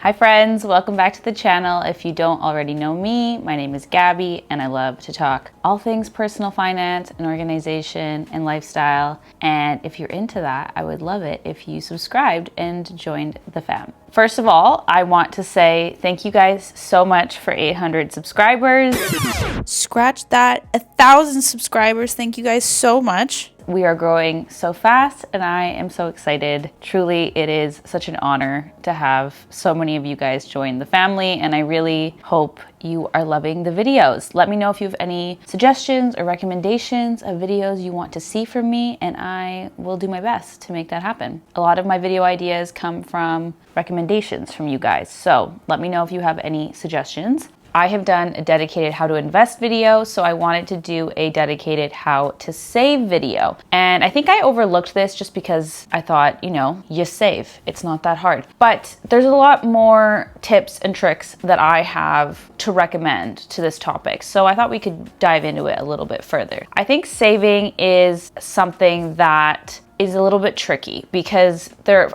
Hi friends, welcome back to the channel. If you don't already know me, my name is Gabby and I love to talk all things personal finance and organization and lifestyle. And if you're into that, I would love it if you subscribed and joined the fam. First of all, I want to say thank you guys so much for 800 subscribers. Scratch that, 1,000 subscribers. Thank you guys so much. We are growing so fast and I am so excited. Truly, it is such an honor to have so many of you guys join the family, and I really hope you are loving the videos. Let me know if you have any suggestions or recommendations of videos you want to see from me, and I will do my best to make that happen. A lot of my video ideas come from recommendations from you guys, so let me know if you have any suggestions. I have done a dedicated how to invest video, so I wanted to do a dedicated how to save video. And I think I overlooked this just because I thought, you save. It's not that hard. But there's a lot more tips and tricks that I have to recommend to this topic. So I thought we could dive into it a little bit further. I think saving is something that is a little bit tricky because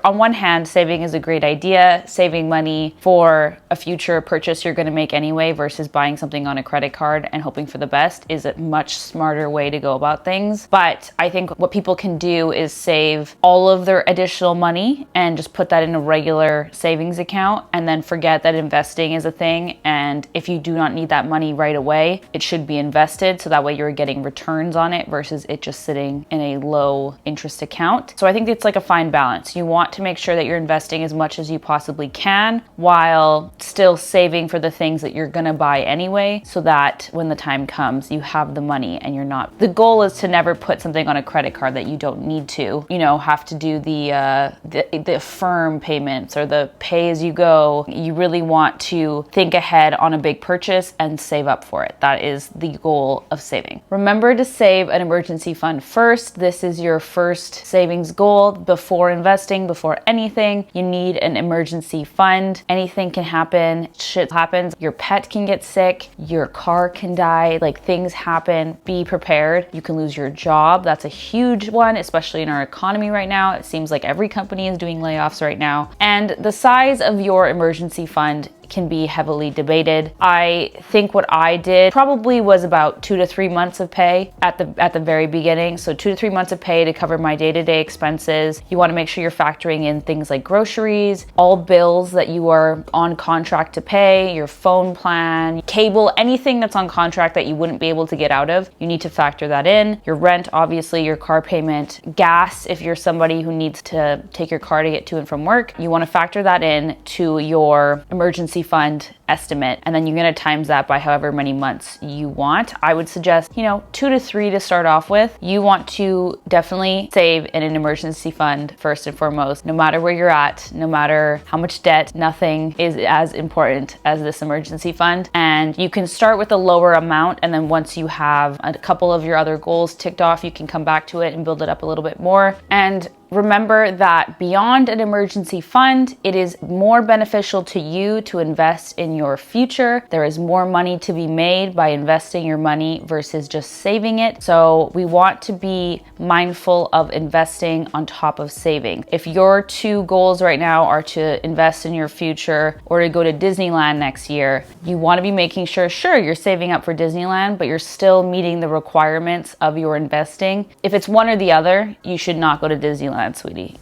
on one hand, saving is a great idea. Saving money for a future purchase you're going to make anyway versus buying something on a credit card and hoping for the best is a much smarter way to go about things. But I think what people can do is save all of their additional money and just put that in a regular savings account and then forget that investing is a thing. And if you do not need that money right away, it should be invested so that way you're getting returns on it versus it just sitting in a low interest account. So I think it's like a fine balance. You want to make sure that you're investing as much as you possibly can while still saving for the things that you're gonna buy anyway, so that when the time comes, you have the money and you're not. The goal is to never put something on a credit card that you don't need to, have to do the firm payments or the pay as you go. You really want to think ahead on a big purchase and save up for it. That is the goal of saving. Remember to save an emergency fund first. This is your first savings goal before investing, before anything. You need an emergency fund. Anything can happen. Shit happens. Your pet can get sick. Your car can die. Things happen. Be prepared. You can lose your job. That's a huge one, especially in our economy right now. It seems like every company is doing layoffs right now. And the size of your emergency fund can be heavily debated. I think what I did probably was about 2 to 3 months of pay at the very beginning. So 2 to 3 months of pay to cover my day-to-day expenses. You want to make sure you're factoring in things like groceries, all bills that you are on contract to pay, your phone plan, cable, anything that's on contract that you wouldn't be able to get out of. You need to factor that in. Your rent, obviously, your car payment, gas, if you're somebody who needs to take your car to get to and from work, you want to factor that in to your emergency fund estimate, and then you're going to times that by however many months you want. I would suggest 2 to 3 to start off with. You want to definitely save in an emergency fund first and foremost. No matter where you're at, no matter how much debt, nothing is as important as this emergency fund. And you can start with a lower amount, and then once you have a couple of your other goals ticked off, you can come back to it and build it up a little bit more. And remember that beyond an emergency fund, it is more beneficial to you to invest in your future. There is more money to be made by investing your money versus just saving it. So we want to be mindful of investing on top of saving. If your two goals right now are to invest in your future or to go to Disneyland next year, you want to be making sure you're saving up for Disneyland, but you're still meeting the requirements of your investing. If it's one or the other, you should not go to Disneyland, sweetie,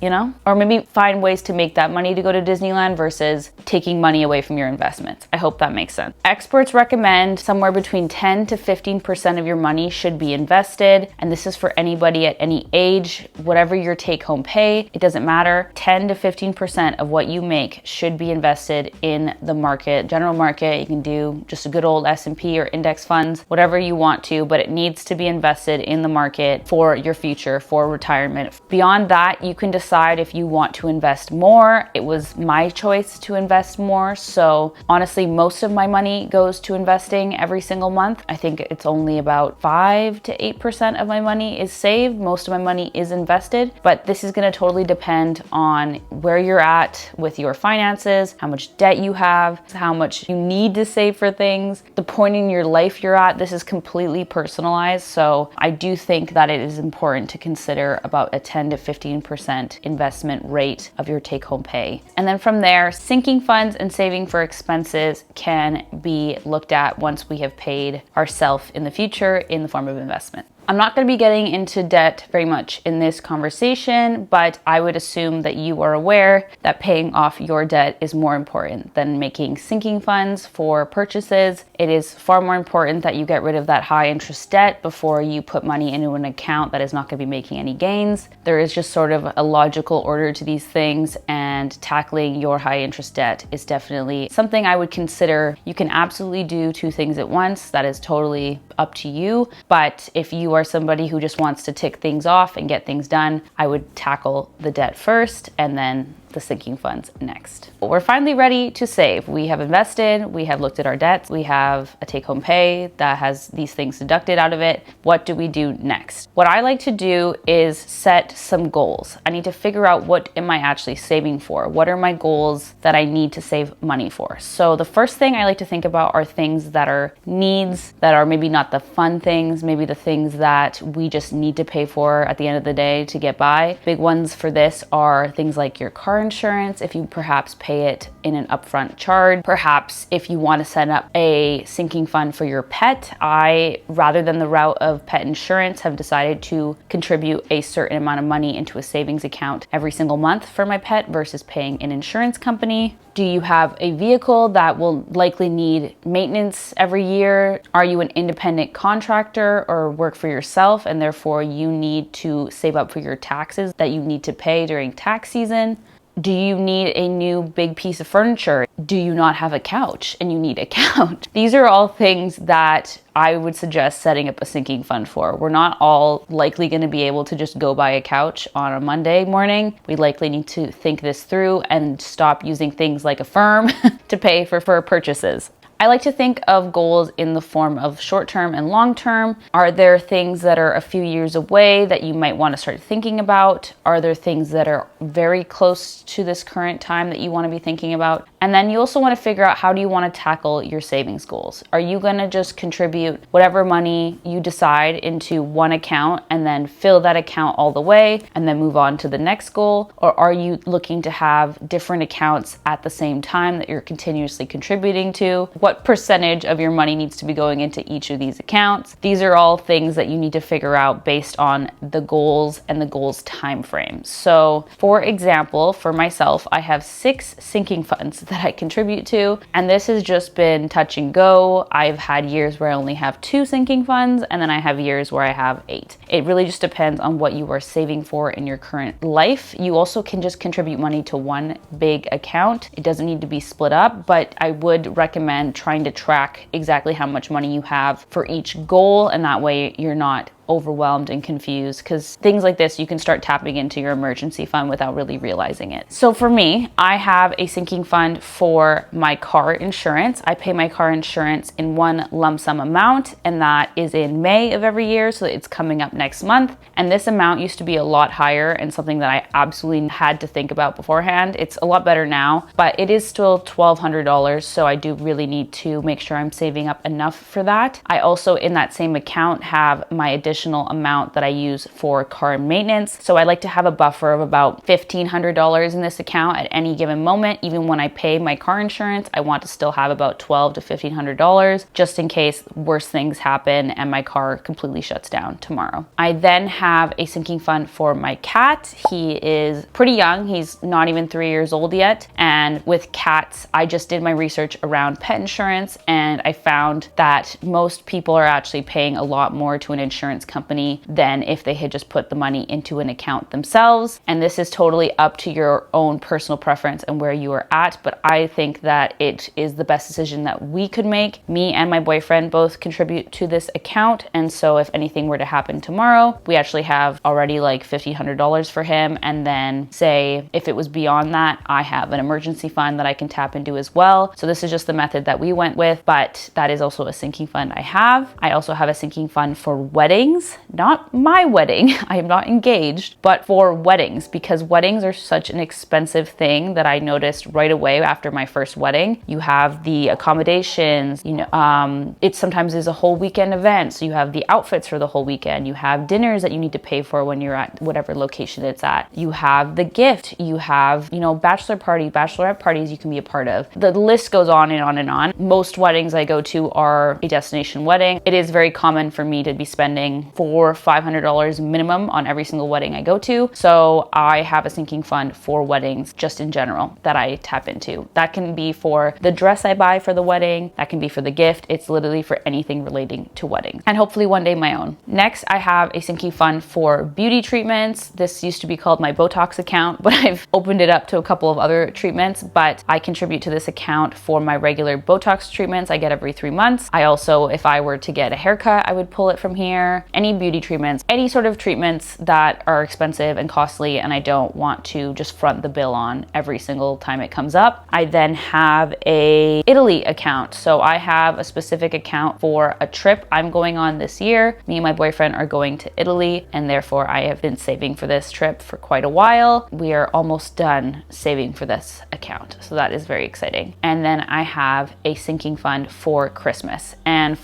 Or maybe find ways to make that money to go to Disneyland versus taking money away from your investments. I hope that makes sense. Experts recommend somewhere between 10 to 15% of your money should be invested. And this is for anybody at any age, whatever your take-home pay, it doesn't matter. 10 to 15% of what you make should be invested in the market, general market. You can do just a good old S&P or index funds, whatever you want to, but it needs to be invested in the market for your future, for retirement. Beyond that, you can decide if you want to invest more. It was my choice to invest more. So honestly, most of my money goes to investing every single month. I think it's only about 5 to 8% of my money is saved. Most of my money is invested, but this is going to totally depend on where you're at with your finances, how much debt you have, how much you need to save for things, the point in your life you're at. This is completely personalized. So I do think that it is important to consider about a 10 to 15 15% investment rate of your take-home pay. And then from there, sinking funds and saving for expenses can be looked at once we have paid ourselves in the future in the form of investment. I'm not going to be getting into debt very much in this conversation, but I would assume that you are aware that paying off your debt is more important than making sinking funds for purchases. It is far more important that you get rid of that high interest debt before you put money into an account that is not going to be making any gains. There is just sort of a logical order to these things, and tackling your high interest debt is definitely something I would consider. You can absolutely do two things at once. That is totally up to you. But if you are somebody who just wants to tick things off and get things done, I would tackle the debt first and then the sinking funds next. We're finally ready to save. We have invested, we have looked at our debts, we have a take-home pay that has these things deducted out of it. What do we do next? What I like to do is set some goals. I need to figure out, what am I actually saving for? What are my goals that I need to save money for? So the first thing I like to think about are things that are needs, that are maybe not the fun things, maybe the things that we just need to pay for at the end of the day to get by. Big ones for this are things like your car insurance, if you perhaps pay it in an upfront charge. Perhaps if you want to set up a sinking fund for your pet, I, rather than the route of pet insurance, have decided to contribute a certain amount of money into a savings account every single month for my pet versus paying an insurance company. Do you have a vehicle that will likely need maintenance every year? Are you an independent contractor or work for yourself, and therefore you need to save up for your taxes that you need to pay during tax season? Do you need a new big piece of furniture? Do you not have a couch and you need a couch? These are all things that I would suggest setting up a sinking fund for. We're not all likely going to be able to just go buy a couch on a Monday morning. We likely need to think this through and stop using things like a firm to pay for purchases. I like to think of goals in the form of short-term and long-term. Are there things that are a few years away that you might want to start thinking about? Are there things that are very close to this current time that you want to be thinking about? And then you also want to figure out, how do you want to tackle your savings goals? Are you going to just contribute whatever money you decide into one account and then fill that account all the way and then move on to the next goal? Or are you looking to have different accounts at the same time that you're continuously contributing to? What percentage of your money needs to be going into each of these accounts? These are all things that you need to figure out based on the goals and the goals time frame. So for example, for myself, I have 6 sinking funds that I contribute to, and this has just been touch and go. I've had years where I only have 2 sinking funds, and then I have years where I have 8. It really just depends on what you are saving for in your current life. You also can just contribute money to one big account. It doesn't need to be split up, but I would recommend trying to track exactly how much money you have for each goal, and that way you're not overwhelmed and confused, because things like this, you can start tapping into your emergency fund without really realizing it. So for me, I have a sinking fund for my car insurance. I pay my car insurance in one lump sum amount, and that is in May of every year, so it's coming up next month. And this amount used to be a lot higher and something that I absolutely had to think about beforehand. It's a lot better now, but it is still $1,200, so I do really need to make sure I'm saving up enough for that. I also, in that same account, have my additional amount that I use for car maintenance. So I like to have a buffer of about $1,500 in this account at any given moment. Even when I pay my car insurance, I want to still have about $1,200 to $1,500 just in case worse things happen and my car completely shuts down tomorrow. I then have a sinking fund for my cat. He is pretty young. He's not even 3 years old yet. And with cats, I just did my research around pet insurance, and I found that most people are actually paying a lot more to an insurance company than if they had just put the money into an account themselves. And this is totally up to your own personal preference and where you are at, but I think that it is the best decision that we could make. Me and my boyfriend both contribute to this account, and so if anything were to happen tomorrow, we actually have already like $1,500 for him, and then say if it was beyond that, I have an emergency fund that I can tap into as well. So this is just the method that we went with, but that is also a sinking fund I have. I also have a sinking fund for weddings. weddings, not my wedding, I am not engaged, but for weddings, because weddings are such an expensive thing that I noticed right away after my first wedding. You have the accommodations, it sometimes is a whole weekend event. So you have the outfits for the whole weekend. You have dinners that you need to pay for when you're at whatever location it's at. You have the gift. You have, bachelor parties, bachelorette parties you can be a part of. The list goes on and on and on. Most weddings I go to are a destination wedding. It is very common for me to be spending $400-500 minimum on every single wedding I go to. So I have a sinking fund for weddings just in general that I tap into. That can be for the dress I buy for the wedding. That can be for the gift. It's literally for anything relating to weddings, and hopefully one day my own. Next, I have a sinking fund for beauty treatments. This used to be called my Botox account, but I've opened it up to a couple of other treatments, but I contribute to this account for my regular Botox treatments I get every 3 months. I also, if I were to get a haircut, I would pull it from here. Any beauty treatments, any sort of treatments that are expensive and costly and I don't want to just front the bill on every single time it comes up. I then have a Italy account. So I have a specific account for a trip I'm going on this year. Me and my boyfriend are going to Italy, and therefore I have been saving for this trip for quite a while. We are almost done saving for this account, so that is very exciting. And then I have a sinking fund for Christmas, and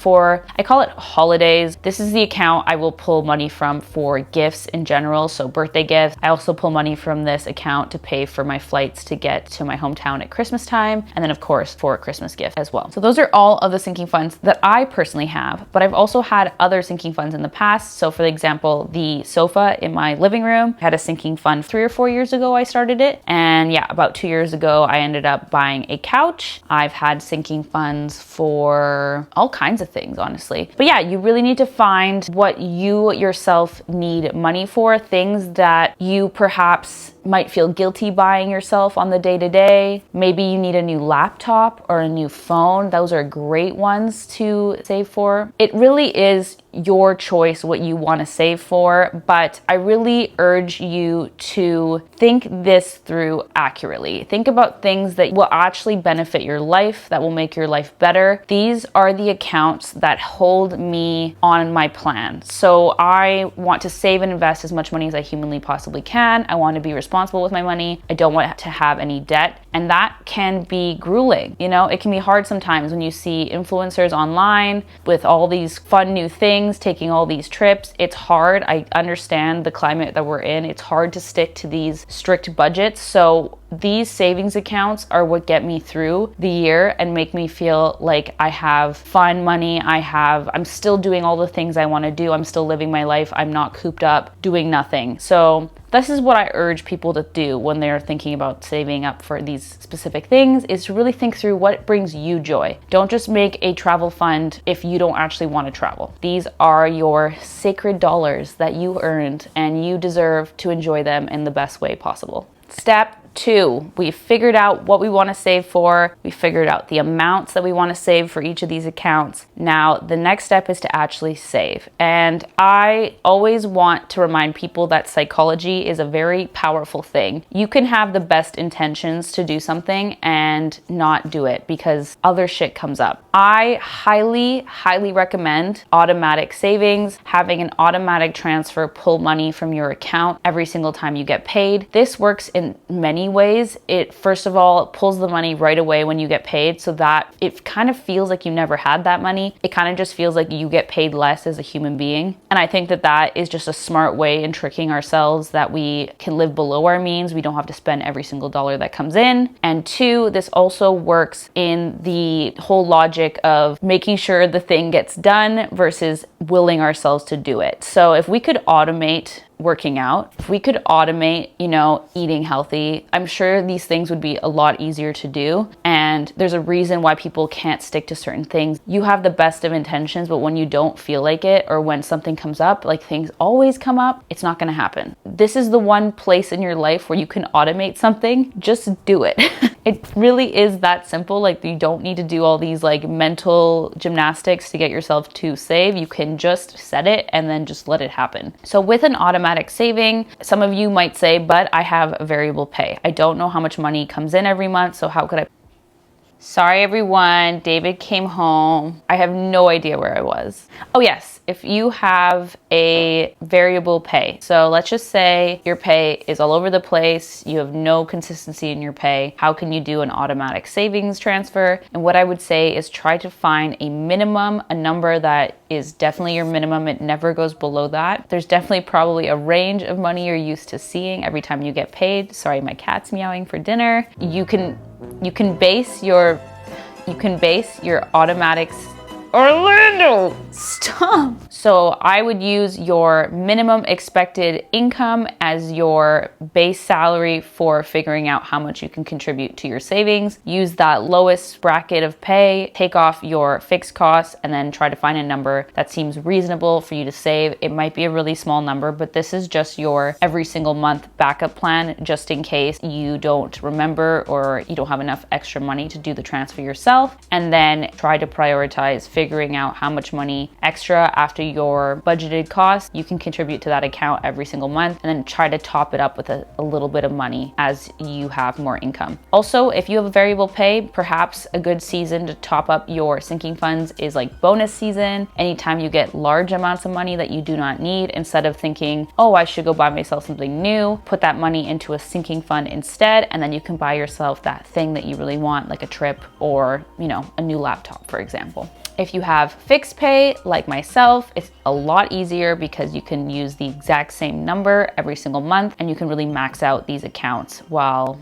I call it holidays. This is the account I will pull money from for gifts in general, so birthday gifts. I also pull money from this account to pay for my flights to get to my hometown at Christmas time, and then of course for a Christmas gift as well. So those are all of the sinking funds that I personally have, but I've also had other sinking funds in the past. So for example, the sofa in my living room had a sinking fund 3 or 4 years ago I started it, and yeah, about 2 years ago I ended up buying a couch. I've had sinking funds for all kinds of things, honestly. But yeah, you really need to find what you yourself need money for, things that you perhaps might feel guilty buying yourself on the day-to-day. Maybe you need a new laptop or a new phone. Those are great ones to save for. It really is your choice what you want to save for, but I really urge you to think this through accurately. Think about things that will actually benefit your life, that will make your life better. These are the accounts that hold me on my plan. So I want to save and invest as much money as I humanly possibly can. I want to be responsible with my money. I don't want to have any debt. And that can be grueling. It can be hard sometimes when you see influencers online with all these fun new things, taking all these trips. It's hard. I understand the climate that we're in. It's hard to stick to these strict budgets. So these savings accounts are what get me through the year and make me feel like I have fun money. I'm still doing all the things I want to do. I'm still living my life. I'm not cooped up doing nothing. So this is what I urge people to do when they're thinking about saving up for these specific things, is to really think through what brings you joy. Don't just make a travel fund if you don't actually want to travel. These are your sacred dollars that you earned, and you deserve to enjoy them in the best way possible. Step 2, we figured out what we want to save for. We figured out the amounts that we want to save for each of these accounts. Now, the next step is to actually save. And I always want to remind people that psychology is a very powerful thing. You can have the best intentions to do something and not do it because other shit comes up. I highly, highly recommend automatic savings, having an automatic transfer pull money from your account every single time you get paid. This works in many ways. It first of all pulls the money right away when you get paid, so that it kind of feels like you never had that money. It kind of just feels like you get paid less as a human being. And I think that that is just a smart way in tricking ourselves that we can live below our means. We don't have to spend every single dollar that comes in. And 2, this also works in the whole logic of making sure the thing gets done versus willing ourselves to do it. So if we could automate working out, if we could automate, eating healthy, I'm sure these things would be a lot easier to do. And there's a reason why people can't stick to certain things. You have the best of intentions, but when you don't feel like it, or when something comes up, like things always come up, it's not going to happen. This is the one place in your life where you can automate something. Just do it. It really is that simple. Like, you don't need to do all these mental gymnastics to get yourself to save. You can just set it and then just let it happen. So with an automatic saving, some of you might say, but I have a variable pay. I don't know how much money comes in every month, so how could I Sorry everyone, David came home. I have no idea where I was. Oh yes, if you have a variable pay. So let's just say your pay is all over the place, you have no consistency in your pay. How can you do an automatic savings transfer? And what I would say is try to find a minimum, a number that is definitely your minimum. It never goes below that. There's definitely probably a range of money you're used to seeing every time you get paid. Sorry, my cat's meowing for dinner. You can base your automatic Orlando, stop. So I would use your minimum expected income as your base salary for figuring out how much you can contribute to your savings. Use that lowest bracket of pay, take off your fixed costs, and then try to find a number that seems reasonable for you to save. It might be a really small number, but this is just your every single month backup plan, just in case you don't remember or you don't have enough extra money to do the transfer yourself. And then try to prioritize figuring out how much money extra after your budgeted costs you can contribute to that account every single month, and then try to top it up with a little bit of money as you have more income. Also, if you have a variable pay, perhaps a good season to top up your sinking funds is like bonus season. Anytime you get large amounts of money that you do not need, instead of thinking, oh, I should go buy myself something new, put that money into a sinking fund instead, and then you can buy yourself that thing that you really want, like a trip or, a new laptop, for example. If you have fixed pay like myself, it's a lot easier because you can use the exact same number every single month, and you can really max out these accounts while,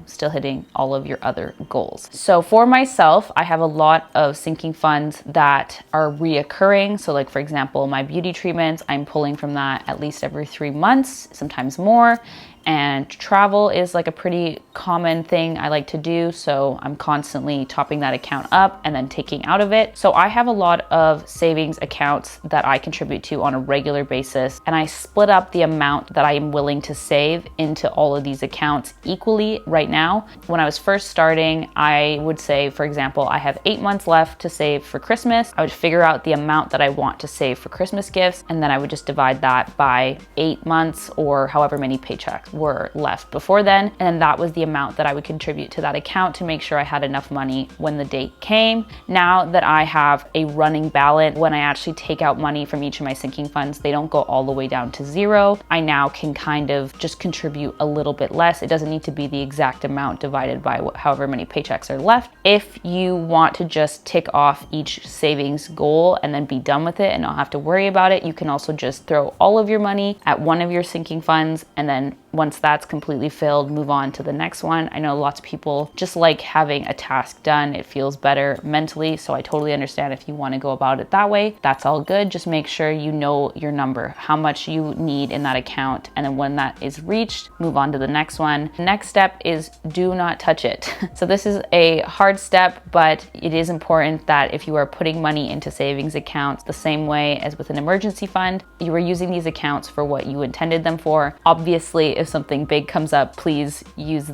still hitting all of your other goals. So for myself, I have a lot of sinking funds that are reoccurring. So like, for example, my beauty treatments, I'm pulling from that at least every 3 months, sometimes more. And travel is like a pretty common thing I like to do. So I'm constantly topping that account up and then taking out of it. So I have a lot of savings accounts that I contribute to on a regular basis. And I split up the amount that I am willing to save into all of these accounts equally right now. When I was first starting, I would say, for example, I have 8 months left to save for Christmas. I would figure out the amount that I want to save for Christmas gifts. And then I would just divide that by 8 months or however many paychecks were left before then. And then that was the amount that I would contribute to that account to make sure I had enough money when the date came. Now that I have a running balance, when I actually take out money from each of my sinking funds, they don't go all the way down to zero. I now can kind of just contribute a little bit less. It doesn't need to be the exact amount divided by however many paychecks are left. If you want to just tick off each savings goal and then be done with it and not have to worry about it, you can also just throw all of your money at one of your sinking funds, and then once that's completely filled, move on to the next one. I know lots of people just like having a task done. It feels better mentally. So I totally understand if you want to go about it that way. That's all good. Just make sure you know your number, how much you need in that account. And then when that is reached, move on to the next one. The next step is do not touch it. So this is a hard step, but it is important that if you are putting money into savings accounts the same way as with an emergency fund, you are using these accounts for what you intended them for. Obviously, if something big comes up, please use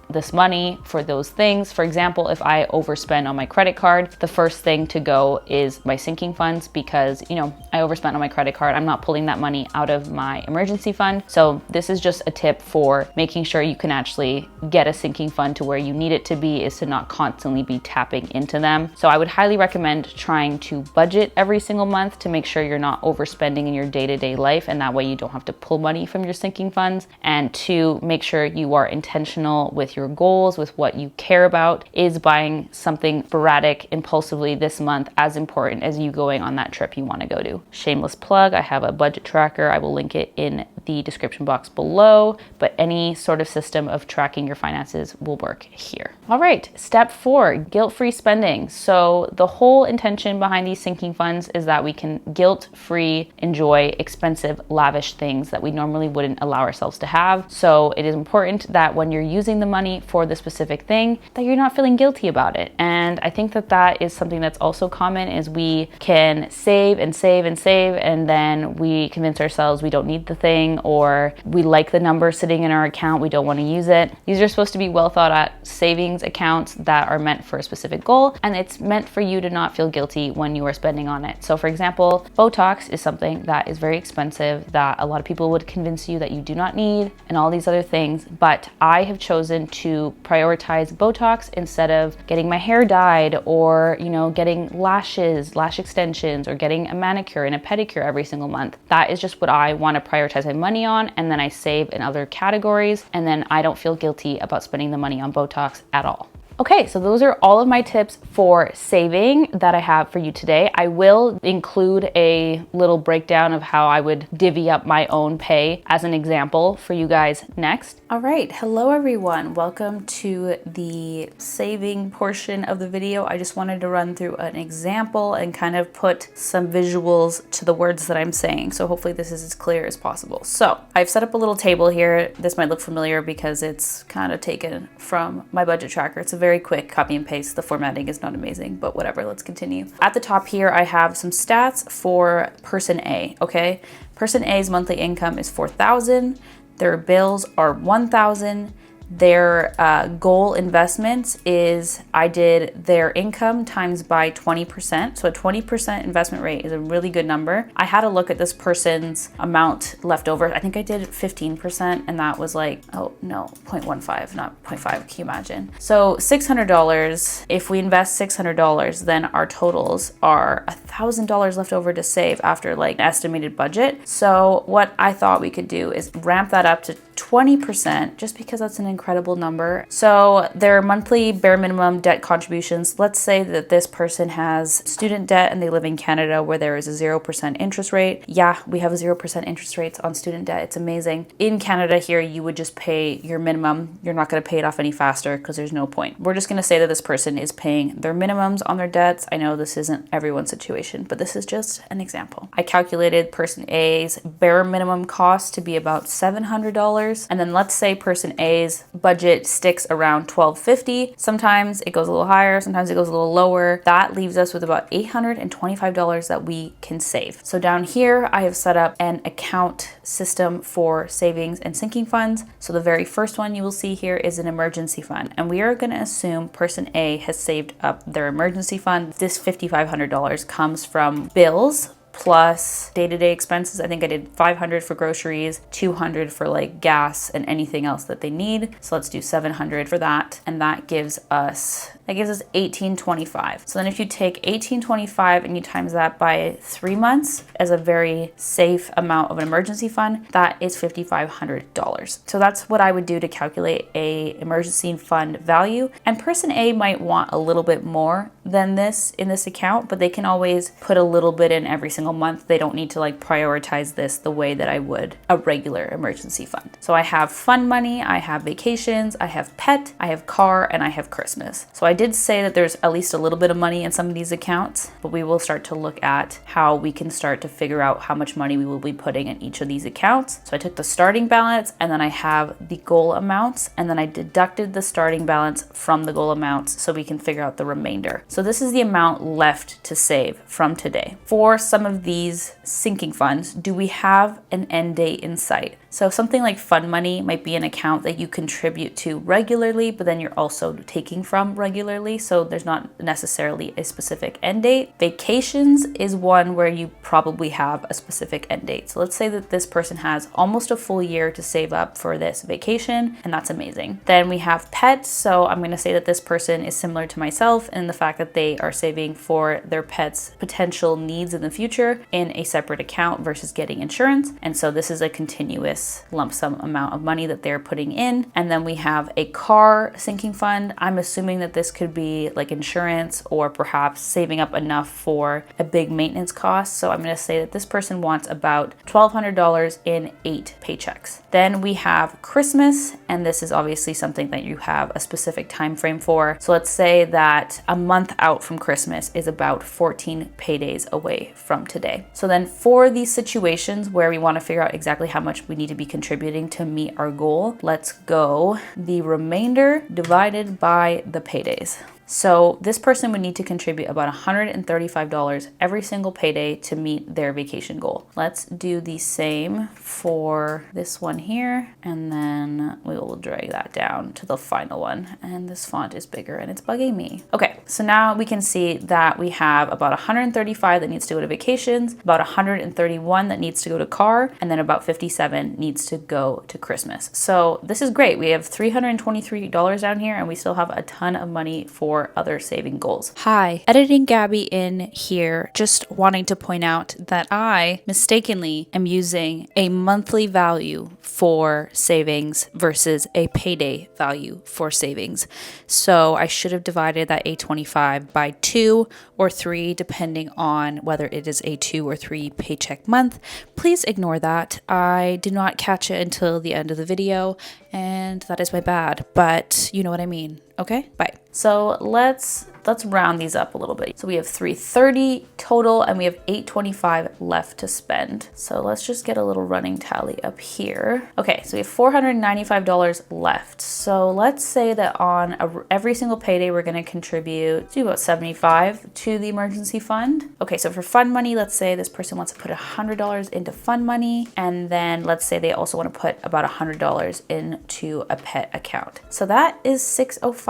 this money for those things. For example, if I overspend on my credit card, the first thing to go is my sinking funds, because I overspent on my credit card. I'm not pulling that money out of my emergency fund. So this is just a tip for making sure you can actually get a sinking fund to where you need it to be, is to not constantly be tapping into them. So I would highly recommend trying to budget every single month to make sure you're not overspending in your day-to-day life, and that way you don't have to pull money from your sinking funds. And to make sure you are intentional with your goals, with what you care about. Is buying something sporadic impulsively this month as important as you going on that trip you want to go to? Shameless plug, I have a budget tracker. I will link it in the description box below, but any sort of system of tracking your finances will work here. All right, step 4, guilt-free spending. So the whole intention behind these sinking funds is that we can guilt-free enjoy expensive, lavish things that we normally wouldn't allow ourselves to have. So it is important that when you're using the money for the specific thing, that you're not feeling guilty about it. And I think that is something that's also common, is we can save and save and save, and then we convince ourselves we don't need the thing, missing, or we like the number sitting in our account, we don't want to use it. These are supposed to be well thought out savings accounts that are meant for a specific goal, and it's meant for you to not feel guilty when you are spending on it. So for example, Botox is something that is very expensive that a lot of people would convince you that you do not need, and all these other things, but I have chosen to prioritize Botox instead of getting my hair dyed, or getting lashes, lash extensions, or getting a manicure and a pedicure every single month. That is just what I want to prioritize my money on, and then I save in other categories, and then I don't feel guilty about spending the money on Botox at all. Okay, so those are all of my tips for saving that I have for you today. I will include a little breakdown of how I would divvy up my own pay as an example for you guys next. All right, hello everyone. Welcome to the saving portion of the video. I just wanted to run through an example and kind of put some visuals to the words that I'm saying. So hopefully this is as clear as possible. So I've set up a little table here. This might look familiar because it's kind of taken from my budget tracker. It's a very quick copy and paste. The formatting is not amazing, but whatever, let's continue. At the top here, I have some stats for person A, okay? Person A's monthly income is $4,000. Their bills are $1,000. Their goal investments is I did their income times by 20%. So a 20% investment rate is a really good number. I had a look at this person's amount left over. I think I did 15%, and that was like, oh no, 0.15, not 0.5, can you imagine? So $600, if we invest $600, then our totals are $1,000 left over to save after like an estimated budget. So what I thought we could do is ramp that up to 20%, just because that's an incredible number. So their monthly bare minimum debt contributions, let's say that this person has student debt and they live in Canada where there is a 0% interest rate. Yeah, we have 0% interest rates on student debt. It's amazing. In Canada here, you would just pay your minimum. You're not going to pay it off any faster because there's no point. We're just going to say that this person is paying their minimums on their debts. I know this isn't everyone's situation, but this is just an example. I calculated person A's bare minimum cost to be about $700. And then let's say person A's budget sticks around $1,250. Sometimes it goes a little higher, sometimes it goes a little lower. That leaves us with about $825 that we can save. So down here, I have set up an account system for savings and sinking funds. So the very first one you will see here is an emergency fund. And we are going to assume person A has saved up their emergency fund. This $5,500 comes from bills plus day-to-day expenses. I think I did $500 for groceries, $200 for like gas and anything else that they need. So let's do $700 for that. And that gives us $1,825. So then if you take $1,825 and you times that by 3 months as a very safe amount of an emergency fund, that is $5,500. So that's what I would do to calculate a emergency fund value. And person A might want a little bit more than this in this account, but they can always put a little bit in every single month. They don't need to like prioritize this the way that I would a regular emergency fund. So I have fun money, I have vacations, I have pet, I have car, and I have Christmas. So I did say that there's at least a little bit of money in some of these accounts, but we will start to look at how we can start to figure out how much money we will be putting in each of these accounts. So I took the starting balance, and then I have the goal amounts, and then I deducted the starting balance from the goal amounts so we can figure out the remainder. So this is the amount left to save from today. For some of these sinking funds, do we have an end date in sight? So something like fund money might be an account that you contribute to regularly, but then you're also taking from regularly. So there's not necessarily a specific end date. Vacations is one where you probably have a specific end date. So let's say that this person has almost a full year to save up for this vacation, and that's amazing. Then we have pets. So I'm going to say that this person is similar to myself in the fact that they are saving for their pets' potential needs in the future in a separate account versus getting insurance. And so this is a continuous lump sum amount of money that they're putting in. And then we have a car sinking fund. I'm assuming that this could be like insurance or perhaps saving up enough for a big maintenance cost. So I'm going to say that this person wants about $1,200 in 8 paychecks. Then we have Christmas, and this is obviously something that you have a specific time frame for. So let's say that a month out from Christmas is about 14 paydays away from today. So then for these situations where we want to figure out exactly how much we need to be contributing to meet our goal, let's go the remainder divided by the paydays. So this person would need to contribute about $135 every single payday to meet their vacation goal. Let's do the same for this one here, and then we will drag that down to the final one. And this font is bigger and it's bugging me. Okay, so now we can see that we have about 135 that needs to go to vacations, about 131 that needs to go to car, and then about 57 needs to go to Christmas. So this is great. We have $323 down here, and we still have a ton of money for other saving goals. Hi, editing Gabby in here, just wanting to point out that I mistakenly am using a monthly value for savings versus a payday value for savings. So I should have divided that $825 by 2 or 3, depending on whether it is a 2 or 3 paycheck month. Please ignore that. I did not catch it until the end of the video, and that is my bad, but you know what I mean. Okay, bye. So let's round these up a little bit. So we have $330 total, and we have $825 left to spend. So let's just get a little running tally up here. Okay, so we have $495 left. So let's say that on every single payday, we're gonna contribute to about $75 to the emergency fund. Okay, so for fund money, let's say this person wants to put $100 into fund money, and then let's say they also wanna put about $100 into a pet account. So that is $605.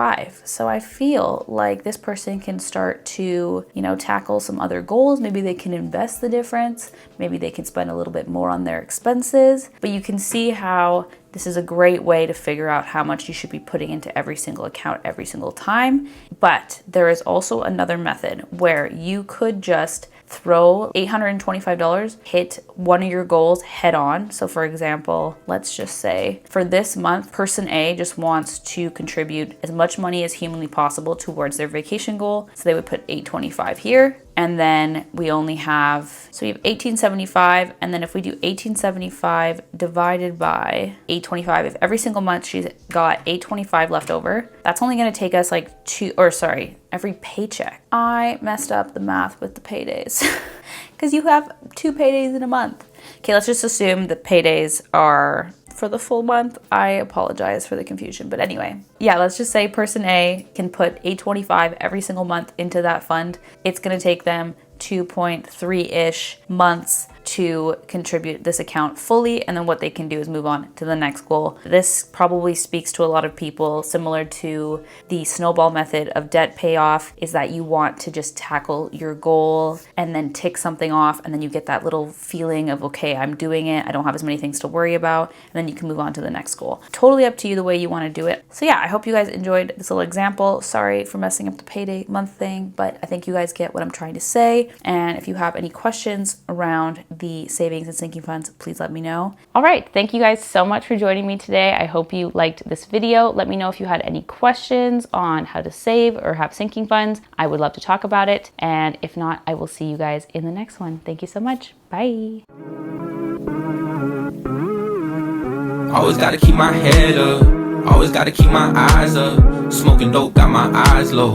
So I feel like this person can start to, tackle some other goals. Maybe they can invest the difference. Maybe they can spend a little bit more on their expenses. But you can see how this is a great way to figure out how much you should be putting into every single account every single time. But there is also another method where you could just throw $825, hit one of your goals head on. So for example, let's just say for this month, person A just wants to contribute as much money as humanly possible towards their vacation goal. So they would put $825 here. And then we only have, so we have $1,875. And then if we do $1,875 divided by $825, if every single month she's got $825 left over, that's only gonna take us like every paycheck. I messed up the math with the paydays because you have 2 paydays in a month. Okay, let's just assume that paydays are for the full month. I apologize for the confusion, but anyway, yeah, let's just say person A can put $825 every single month into that fund. It's gonna take them 2.3-ish months to contribute this account fully, and then what they can do is move on to the next goal. This probably speaks to a lot of people, similar to the snowball method of debt payoff, is that you want to just tackle your goal and then tick something off, and then you get that little feeling of, okay, I'm doing it, I don't have as many things to worry about, and then you can move on to the next goal. Totally up to you the way you want to do it. So yeah, I hope you guys enjoyed this little example. Sorry for messing up the payday month thing, but I think you guys get what I'm trying to say. And if you have any questions around the savings and sinking funds, please let me know. All right, thank you guys so much for joining me today. I hope you liked this video. Let me know if you had any questions on how to save or have sinking funds. I would love to talk about it. And if not, I will see you guys in the next one. Thank you so much. Bye. Always gotta keep my head up. Always gotta keep my eyes up. Smoking dope, got my eyes low.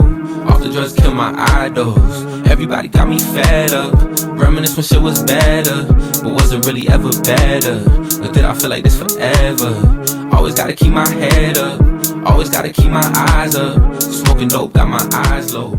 Off the drugs, kill my idols. Everybody got me fed up. Reminisce when shit was better, but was it really ever better? Or did I feel like this forever? Always gotta keep my head up. Always gotta keep my eyes up. Smoking dope, got my eyes low.